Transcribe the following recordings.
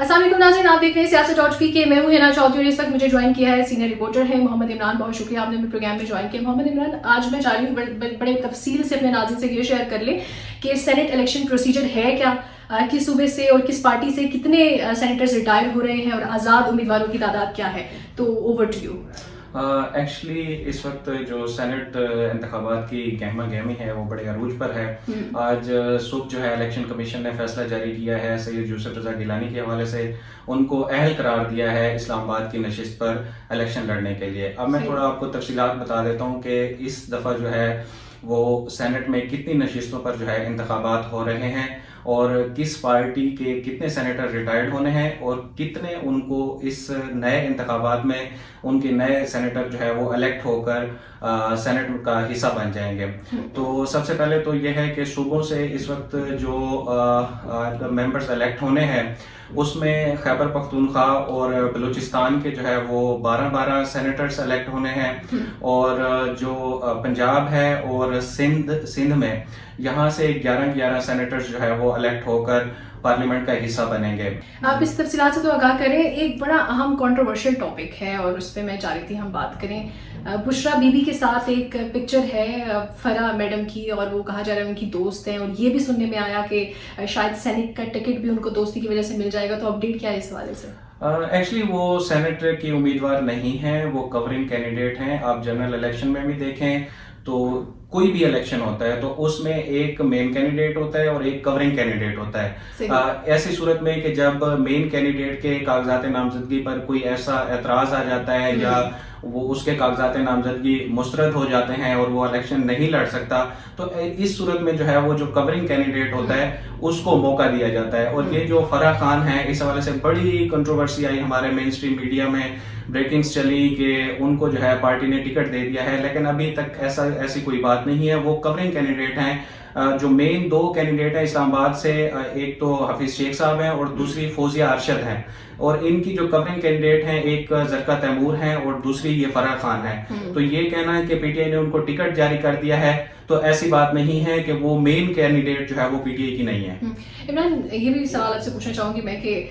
अस्सलाम वालेकुम नाज़रीन, आप देख रहे हैं सियासत.पी के। मैं हूं हिना चौधरी। इस वक्त मुझे ज्वाइन किया है सीनियर रिपोर्टर है मोहम्मद इमरान। बहुत शुक्रिया आपने मेरे प्रोग्राम में ज्वाइन किया मोहम्मद इमरान। आज मैं चाह रही हूँ बड़े तफसील से अपने नाज़रीन से ये शेयर कर लें कि सेनेट इलेक्शन प्रोसीजर है क्या, किस सूबे से और किस पार्टी से कितने सेनेटर्स रिटायर हो रहे हैं और आज़ाद उम्मीदवारों की तादाद क्या है। तो ओवर टू यू। एक्चुअली इस वक्त जो सेनेट इंतखाबात की गहमा गहमी है वो बड़े अरूज पर है। आज सुबह जो है इलेक्शन कमीशन ने फैसला जारी किया है सैयद यूसुफ रजा गिलानी के हवाले से, उनको अहल करार दिया है इस्लामाबाद की नशिस्त पर इलेक्शन लड़ने के लिए। अब मैं थोड़ा आपको तफसीलात बता देता हूँ कि इस दफ़ा जो है वो सेनेट में कितनी नशिस्तों पर जो है इंतखाबात हो रहे हैं और किस पार्टी के कितने सेनेटर रिटायर्ड होने हैं और कितने उनको इस नए इंतखाबात में उनके नए सेनेटर जो है वो इलेक्ट होकर सेनेट का हिस्सा बन जाएंगे। तो सबसे पहले तो यह है कि सूबों से इस वक्त जो मेंबर्स इलेक्ट होने हैं उसमें खैबर पख्तूनख्वा और बलूचिस्तान के जो है वो 12-12 सेनेटर्स इलेक्ट होने हैं और जो पंजाब है और सिंध में यहाँ से 11-11 सेनेटर्स जो है वो इलेक्ट होकर पार्लियामेंट का हिस्सा बनेंगे। आप इस तफसीलात से तो आगाह करें। एक बड़ा अहम कंट्रोवर्शियल टॉपिक है और उस पर मैं चाह रही थी हम बात करें। बुशरा बीबी के साथ एक पिक्चर है फरा मैडम की और वो कहा जा रहा है उनकी दोस्त हैं और ये भी सुनने में आया कि शायद सेनेट का टिकट भी उनको दोस्ती की वजह से मिल जाएगा। तो अपडेट क्या है इस हवाले से? एक्चुअली वो सेनेट की उम्मीदवार नहीं है, वो कवरिंग कैंडिडेट हैं। आप जनरल इलेक्शन में भी देखें तो कोई भी इलेक्शन होता है तो उसमें एक मेन कैंडिडेट होता है और एक कवरिंग कैंडिडेट होता है। ऐसी सूरत में कि जब मेन कैंडिडेट के कागजात नामजदगी पर कोई ऐसा एतराज आ जाता है या वो उसके कागजात नामजदगी मुस्तरद हो जाते हैं और वो इलेक्शन नहीं लड़ सकता, तो इस सूरत में जो है वो जो कवरिंग कैंडिडेट होता है उसको मौका दिया जाता है। और ये जो फराह खान है, इस हवाले से बड़ी कंट्रोवर्सी आई हमारे मेन स्ट्रीम मीडिया में, ब्रेकिंग्स चली कि उनको जो है पार्टी ने टिकट दे दिया है, लेकिन अभी तक ऐसी कोई बात नहीं है। वो कवरिंग कैंडिडेट हैं। जो मेन दो कैंडिडेट हैं इस्लामाबाद से, एक तो हफीज शेख साहब हैं और दूसरी फौजिया अरशद हैं। और इनकी जो कवरिंग कैंडिडेट हैं एक जरका तैमूर हैं और दूसरी ये फराह खान है। तो ये कहना है कि पीटीआई ने उनको टिकट जारी कर दिया है, तो ऐसी बात नहीं है कि वो मेन कैंडिडेट जो है वो पीटीआई की नहीं है। इमरान, ये भी सवाल आपसे पूछना चाहूंगी मैं कि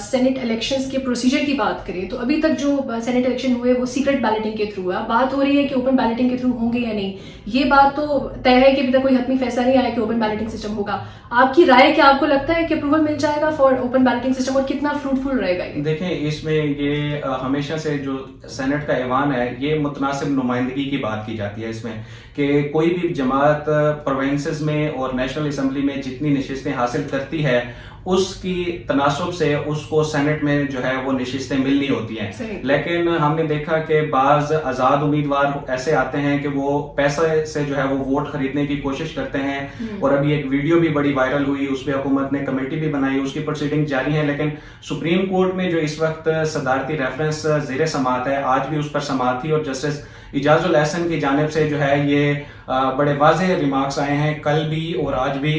सेनेट इलेक्शंस के प्रोसीजर की बात करें तो अभी तक जो सेनेट इलेक्शन हुए वो सीक्रेट बैलेटिंग के थ्रू है। बात हो रही है कि ओपन बैलेटिंग के थ्रू होंगे या नहीं। ये बात तो तय है कि अभी तक कोई हतमी फैसला नहीं आया कि ओपन बैलेटिंग सिस्टम होगा। आपकी राय क्या, आपको लगता है कि अप्रूवल मिल जाएगा फॉर ओपन बैलेटिंग सिस्टम और कितना फ्रूटफुल रहेगा ये? देखें, इसमें ये हमेशा से जो सेनेट का ऐवान है ये मुतनासिब नुमाइंदगी की बात की जाती है इसमें कि कोई भी जमात प्रोविंसेस में और नेशनल असम्बली में जितनी नशिस्तें हासिल करती है उसकी तनासुब से उसको सेनेट में जो है वो नशिस्तें मिलनी होती हैं। लेकिन हमने देखा कि बाज आजाद उम्मीदवार ऐसे आते हैं कि वो पैसे से जो है वो वोट खरीदने की कोशिश करते हैं। और अभी एक वीडियो भी बड़ी वायरल हुई, उस पर हुकूमत ने कमेटी भी बनाई, उसकी प्रोसीडिंग जारी है। लेकिन सुप्रीम कोर्ट में जो इस वक्त सदारती रेफरेंस जेर समात है, आज भी उस पर समात थी और जस्टिस इजाजुल एहसन की जानिब से जो है ये बड़े वाज़ेह रिमार्क्स आए हैं कल भी और आज भी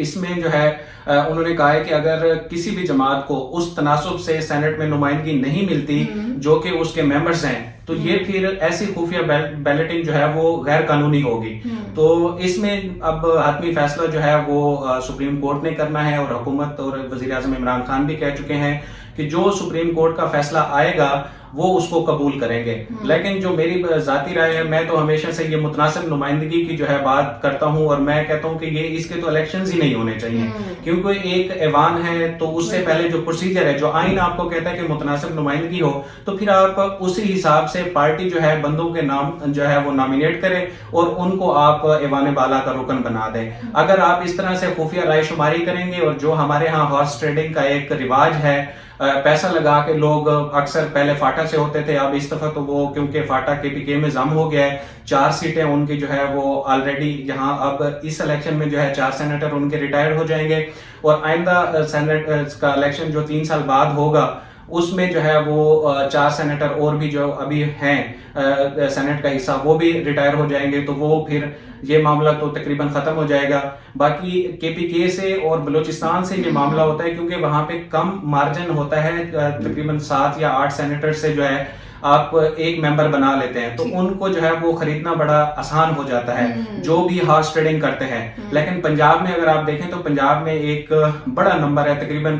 इसमें जो है उन्होंने कहा है कि अगर किसी भी जमात को उस तनासुब से सेनेट में नुमाइंदगी नहीं मिलती जो कि उसके मेंबर्स हैं, तो ये फिर ऐसी खुफिया बैलेटिंग जो है वो गैर कानूनी होगी। तो इसमें अब हतमी फैसला जो है वो सुप्रीम कोर्ट ने करना है और हुकूमत और वजीर आज़म इमरान खान भी कह चुके हैं कि जो सुप्रीम कोर्ट का फैसला आएगा वो उसको कबूल करेंगे। लेकिन जो मेरी जाती राय है, मैं तो हमेशा से ये मुतनासिब नुमाइंदगी की जो है बात करता हूँ और मैं कहता हूँ कि ये इसके तो इलेक्शंस ही नहीं होने चाहिए, क्योंकि एक ऐवान है तो उससे पहले जो प्रोसीजर है, जो आइन आपको कहता है कि मुतनासिब नुमाइंदगी हो, तो फिर आप उसी हिसाब से पार्टी जो है बंदों के नाम जो है वो नॉमिनेट करें और उनको आप ऐवान बाला का रुकन बना दें। अगर आप इस तरह से खुफिया राय शुमारी करेंगे और जो हमारे यहाँ हॉर्स ट्रेडिंग का एक रिवाज है, पैसा लगा के लोग अक्सर पहले फाटा से होते थे, अब इस दफा तो वो क्योंकि फाटा केपीके में जम हो गया है, 4 सीटें उनकी जो है वो ऑलरेडी यहाँ अब इस इलेक्शन में जो है 4 सेनेटर उनके रिटायर हो जाएंगे और आइंदा सेनेट का इलेक्शन जो 3 साल बाद होगा उसमें जो है वो 4 सेनेटर और भी जो अभी हैं सेनेट का हिस्सा वो भी रिटायर हो जाएंगे। तो वो फिर ये मामला तो तकरीबन खत्म हो जाएगा। बाकी केपीके से और बलूचिस्तान से ये मामला होता है क्योंकि वहां पे कम मार्जिन होता है, तकरीबन 7 या 8 सेनेटर से जो है आप एक मेंबर बना लेते हैं तो उनको जो है वो खरीदना बड़ा आसान हो जाता है, जो भी हॉर्स ट्रेडिंग करते हैं। लेकिन पंजाब में अगर आप देखें तो पंजाब में एक बड़ा नंबर है, तकरीबन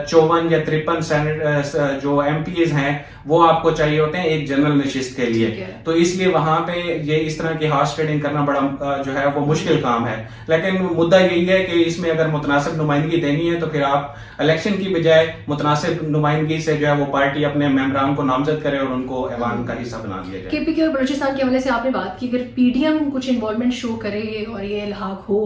54 या 53 जो एमपीएज हैं वो आपको चाहिए होते हैं एक जनरल नशिस्त के लिए। तो इसलिए वहां पे ये इस तरह की हॉर्स ट्रेडिंग करना बड़ा जो है वो मुश्किल काम है। लेकिन मुद्दा यही है कि इसमें अगर मुतनासिब नुमाइंदगी देनी है तो फिर आप इलेक्शन की बजाय मुतनासिब नुमाइंदगी से जो है वो पार्टी अपने मेंबरान को नामजद करे और उनको ऐवान का हिस्सा बना दिया जाए। केपीके और बलूचिस्तान के हवाले से आपने बात की, अगर पीडीएम कुछ इन्वॉल्वमेंट शो करे और ये इल्हाक हो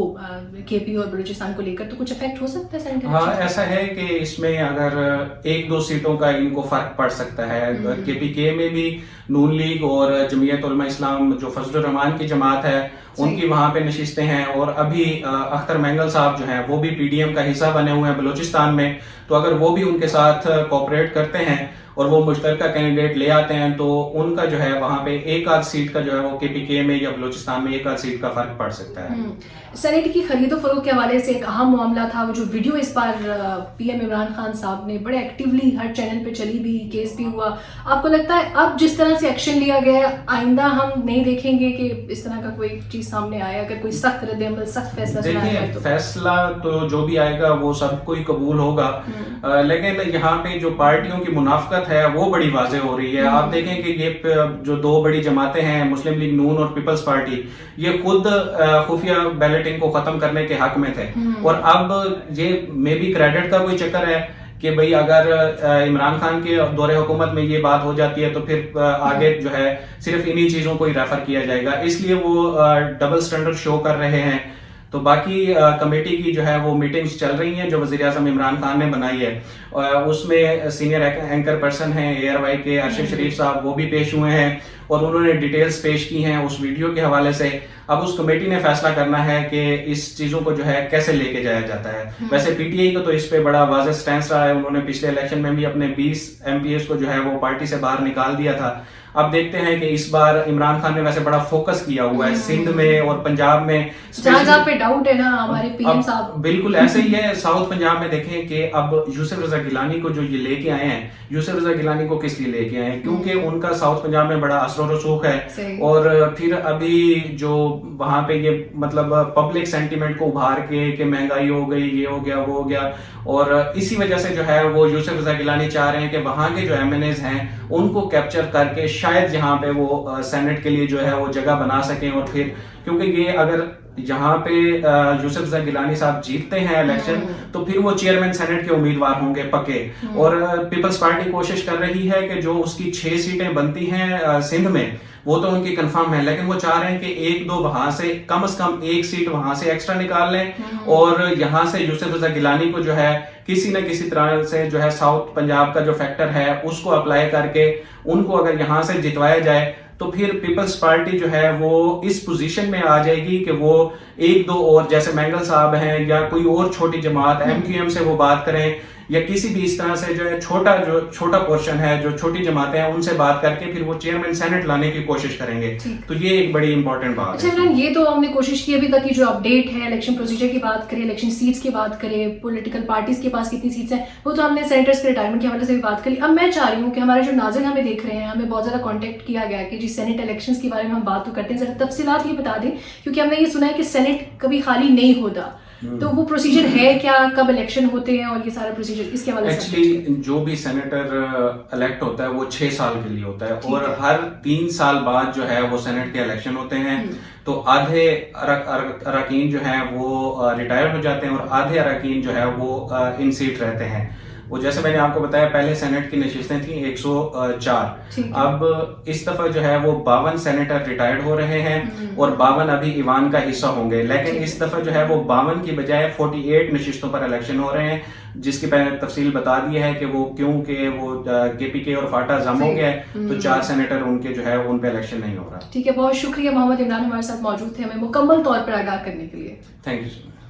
केपी और बलूचिस्तान को लेकर तो कुछ इफेक्ट हो सकता है सेनेट? हाँ, ऐसा है कि इसमें अगर 1-2 सीटों का इनको फर्क पड़ सकता है। केपीके में भी नून लीग और जमीयत उलमा इस्लाम जो फजलुर रहमान की जमात है उनकी वहां पे नशिस्तें हैं, और अभी अख्तर मैंगल साहब जो हैं वो भी पीडीएम का हिस्सा बने हुए हैं बलूचिस्तान में। तो अगर वो भी उनके साथ कोऑपरेट करते हैं और वो मुश्तरका कैंडिडेट ले आते हैं तो उनका जो है वहां पे एक आध सीट का जो है वो केपीके में या बलूचिस्तान में एक आध सीट का फर्क पड़ सकता है। सेनेट की खरीदो फरोख्त के हवाले से एक अहम मामला था, वो जो वीडियो इस बार पीएम इमरान खान साहब ने बड़े एक्टिवली हर चैनल पे चली भी, केस भी हुआ। आपको लगता है अब जिस तरह से एक्शन लिया गया है आइंदा हम नहीं देखेंगे कि इस तरह का कोई चीज सामने आए, अगर कोई सख्त रद्द-ए-अमल सख्त फैसला सुनाया जाए तो? फैसला तो जो भी आएगा वो सबको ही कबूल होगा, लेकिन यहाँ पे जो पार्टियों की मुनाफकत है वो बड़ी वाज़ेह हो रही है। आप देखें कि ये जो 2 बड़ी जमातें हैं मुस्लिम लीग नून और पीपल्स पार्टी, ये खुद खुफिया बैलेटिंग को खत्म करने के हक में थे, और अब ये मे बी क्रेडिट का कोई चक्कर है कि भाई अगर इमरान खान के दौरे हुकूमत में ये बात हो जाती है तो फिर आगे जो है सिर्फ इन्हीं चीजों को ही रेफर किया जाएगा, इसलिए वो डबल स्टैंडर्ड शो कर रहे हैं। तो बाकी कमेटी की जो है वो मीटिंग्स चल रही हैं जो वज़ीर आज़म इमरान खान ने बनाई है, उसमें सीनियर एंकर पर्सन हैं ARY के अरशद शरीफ साहब, वो भी पेश हुए हैं और उन्होंने डिटेल्स पेश की हैं उस वीडियो के हवाले से। अब उस कमेटी ने फैसला करना है कि इस चीजों को जो है कैसे लेके जाया जाता है। वैसे पीटीआई को तो इस पे बड़ा वाज़ेह स्टैंस रहा है, उन्होंने पिछले इलेक्शन में भी अपने 20 MPs को जो है वो पार्टी से बाहर निकाल दिया था। अब देखते हैं कि इस बार इमरान खान ने वैसे बड़ा फोकस किया हुआ है सिंध में और पंजाब में, जहां पे डाउट है ना हमारे पीएम साहब। बिल्कुल ऐसे ही है। साउथ पंजाब में देखें कि अब यूसुफ रजा गिलानी को जो ये लेके आए हैं, यूसुफ रजा गिलानी को किस लिए लेके आए हैं? क्योंकि उनका साउथ पंजाब में बड़ा असर रसूख है, और फिर अभी जो वहां पे ये मतलब पब्लिक सेंटीमेंट को उभार के महंगाई हो गई, ये हो गया, वो हो गया, और इसी वजह से जो है वो यूसुफ रजा गिलानी चाह रहे हैं कि वहां के जो MNAs हैं उनको कैप्चर करके शायद यहाँ पे वो सेनेट के लिए जो है वो जगह बना सकें। और फिर क्योंकि ये अगर यहाँ पे यूसुफ रजा गिलानी साहब जीतते हैं इलेक्शन तो फिर वो चेयरमैन सेनेट के उम्मीदवार होंगे पक्के। और पीपल्स पार्टी कोशिश कर रही है कि जो उसकी 6 सीटें बनती हैं सिंध में वो तो उनकी कंफर्म है, लेकिन वो चाह रहे हैं कि 1-2 वहां से कम 1 सीट वहां से एक्स्ट्रा निकाल लें, और यहाँ से यूसुफ रजा गिलानी को जो है किसी न किसी तरह से जो है साउथ पंजाब का जो फैक्टर है उसको अप्लाई करके उनको अगर यहाँ से जितवाया जाए तो फिर पीपल्स पार्टी जो है वो इस पोजीशन में आ जाएगी कि वो 1-2 और जैसे मैंगल साहब हैं या कोई और छोटी जमात MQM से वो बात करें या किसी भी इस तरह से जो है छोटा पोर्शन है जो छोटी जमातें हैं उनसे बात करके फिर वो चेयरमैन सेनेट लाने की कोशिश करेंगे। तो ये एक बड़ी इंपॉर्टेंट बात है। अच्छा, ये तो हमने कोशिश की अभी तक की जो अपडेट है इलेक्शन प्रोसीजर की बात करें, इलेक्शन सीट्स की बात करें, पॉलिटिकल पार्टीज के पास कितनी सीट्स हैं, वो तो हमने सेनेटर्स के रिटायरमेंट के हवाले से भी बात करी। अब मैं चाह रही हूँ कि हमारे जो नाज़रीन हमें देख रहे हैं, हमें बहुत ज्यादा कॉन्टेक्ट किया गया कि जी सेनेट इलेक्शंस के बारे में हम बात तो करते हैं, जरा तफसीलात ये बता दें, क्योंकि हमने ये सुना है कि सेनेट कभी खाली नहीं होता, तो वो प्रोसीजर है क्या, कब इलेक्शन होते हैं और ये सारा प्रोसीजर इसके हवाले से? एक्चुअली जो भी सेनेटर इलेक्ट होता है वो 6 साल के लिए होता है, और हर 3 साल बाद जो है वो सेनेट के इलेक्शन होते हैं। तो आधे अरकान जो है वो रिटायर हो जाते हैं और आधे अरकान जो है वो इन सीट रहते हैं। वो जैसे मैंने आपको बताया पहले सेनेट की नशिस्तें थी 104, अब इस दफा जो है वो 52 सेनेटर रिटायर्ड हो रहे हैं और 52 अभी ईवान का हिस्सा होंगे, लेकिन इस दफा जो है वो 52 की बजाय 48 नशिस्तों पर इलेक्शन हो रहे हैं, जिसकी पहले तफसील बता दी है कि वो क्योंकि वो केपीके और फाटा जम हो गया है तो 4 सेनेटर उनके जो है उन पे इलेक्शन नहीं हो रहा। ठीक है, बहुत शुक्रिया। मोहम्मद इमरान हमारे साथ मौजूद थे हमें मुकम्मल तौर पर आगाह करने के लिए। Thank you.